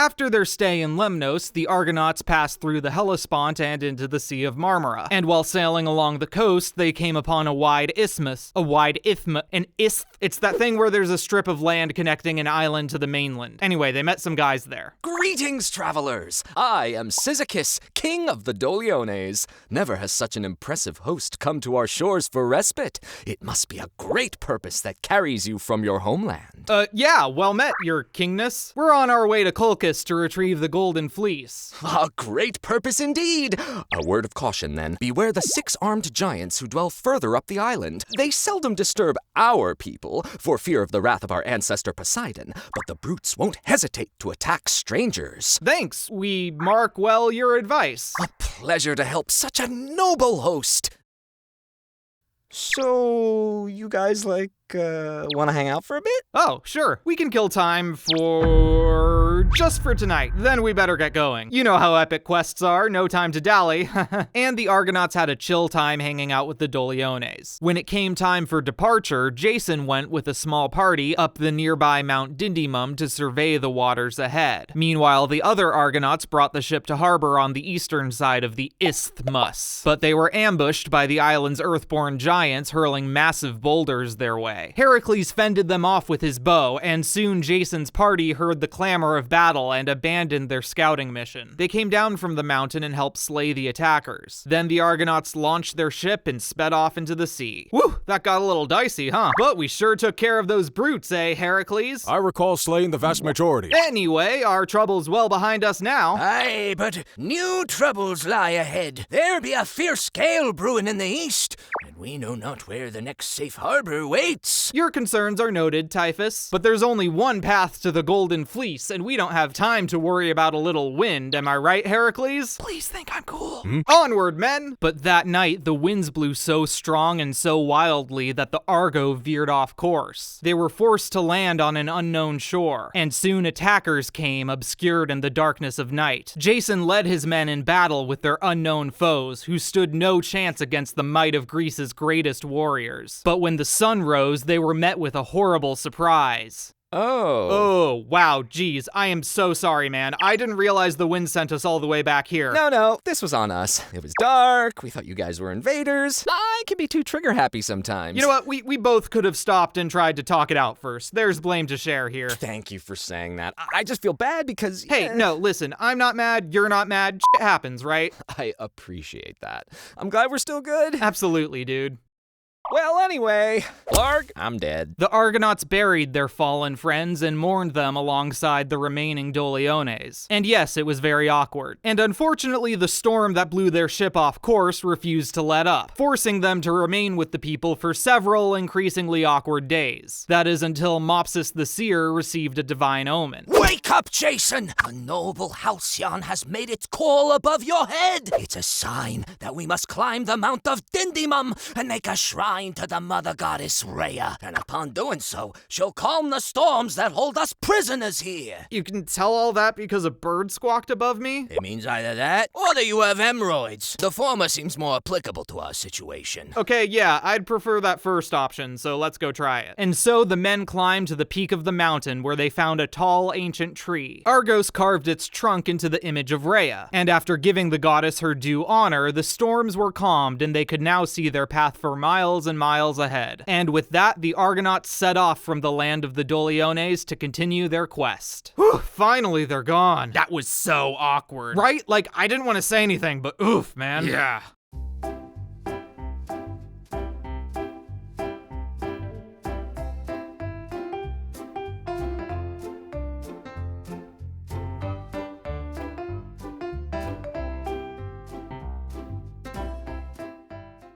After their stay in Lemnos, the Argonauts passed through the Hellespont and into the Sea of Marmara. And while sailing along the coast, they came upon a wide isthmus. It's that thing where there's a strip of land connecting an island to the mainland. Anyway, they met some guys there. Greetings, travelers! I am Cyzicus, king of the Doliones. Never has such an impressive host come to our shores for respite. It must be a great purpose that carries you from your homeland. Yeah, well met, your kingness. We're on our way to Colchis to retrieve the Golden Fleece. A great purpose indeed! A word of caution, then. Beware the 6-armed giants who dwell further up the island. They seldom disturb our people, for fear of the wrath of our ancestor Poseidon, but the brutes won't hesitate to attack strangers. Thanks, we mark well your advice. A pleasure to help such a noble host. So, you guys, want to hang out for a bit? Oh, sure. We can kill time just for tonight. Then we better get going. You know how epic quests are, no time to dally. And the Argonauts had a chill time hanging out with the Doliones. When it came time for departure, Jason went with a small party up the nearby Mount Dindymum to survey the waters ahead. Meanwhile, the other Argonauts brought the ship to harbor on the eastern side of the isthmus. But they were ambushed by the island's earthborn giants hurling massive boulders their way. Heracles fended them off with his bow, and soon Jason's party heard the clamor of battle and abandoned their scouting mission. They came down from the mountain and helped slay the attackers. Then the Argonauts launched their ship and sped off into the sea. Whew, that got a little dicey, huh? But we sure took care of those brutes, eh, Heracles? I recall slaying the vast majority. Anyway, our trouble's well behind us now. Aye, but new troubles lie ahead. There be a fierce gale brewing in the east, and we know not where the next safe harbor waits. Your concerns are noted, Typhus, but there's only one path to the Golden Fleece, and we don't have time to worry about a little wind, am I right, Heracles? Please think I'm cool. Onward, men! But that night, the winds blew so strong and so wildly that the Argo veered off course. They were forced to land on an unknown shore, and soon attackers came, obscured in the darkness of night. Jason led his men in battle with their unknown foes, who stood no chance against the might of Greece's greatest warriors. But when the sun rose, they were met with a horrible surprise. Oh, wow, geez, I am so sorry, man. I didn't realize the wind sent us all the way back here. No, this was on us. It was dark, we thought you guys were invaders. I can be too trigger-happy sometimes. You know what, we both could have stopped and tried to talk it out first. There's blame to share here. Thank you for saying that. I just feel bad because... Hey, no, listen, I'm not mad, you're not mad, shit happens, right? I appreciate that. I'm glad we're still good. Absolutely, dude. Well, anyway, Larg, I'm dead. The Argonauts buried their fallen friends and mourned them alongside the remaining Doliones. And yes, it was very awkward. And unfortunately, the storm that blew their ship off course refused to let up, forcing them to remain with the people for several increasingly awkward days. That is until Mopsus the Seer received a divine omen. Wake up, Jason! The noble Halcyon has made its call above your head. It's a sign that we must climb the Mount of Dindymum and make a shrine to the mother goddess Rhea. And upon doing so, she'll calm the storms that hold us prisoners here. You can tell all that because a bird squawked above me? It means either that, or that you have hemorrhoids. The former seems more applicable to our situation. Okay, yeah, I'd prefer that first option, so let's go try it. And so the men climbed to the peak of the mountain where they found a tall, ancient tree. Argos carved its trunk into the image of Rhea, and after giving the goddess her due honor, the storms were calmed and they could now see their path for miles and miles ahead. And with that, the Argonauts set off from the land of the Doliones to continue their quest. Whew, finally they're gone. That was so awkward. Right? Like, I didn't want to say anything, but oof, man. Yeah.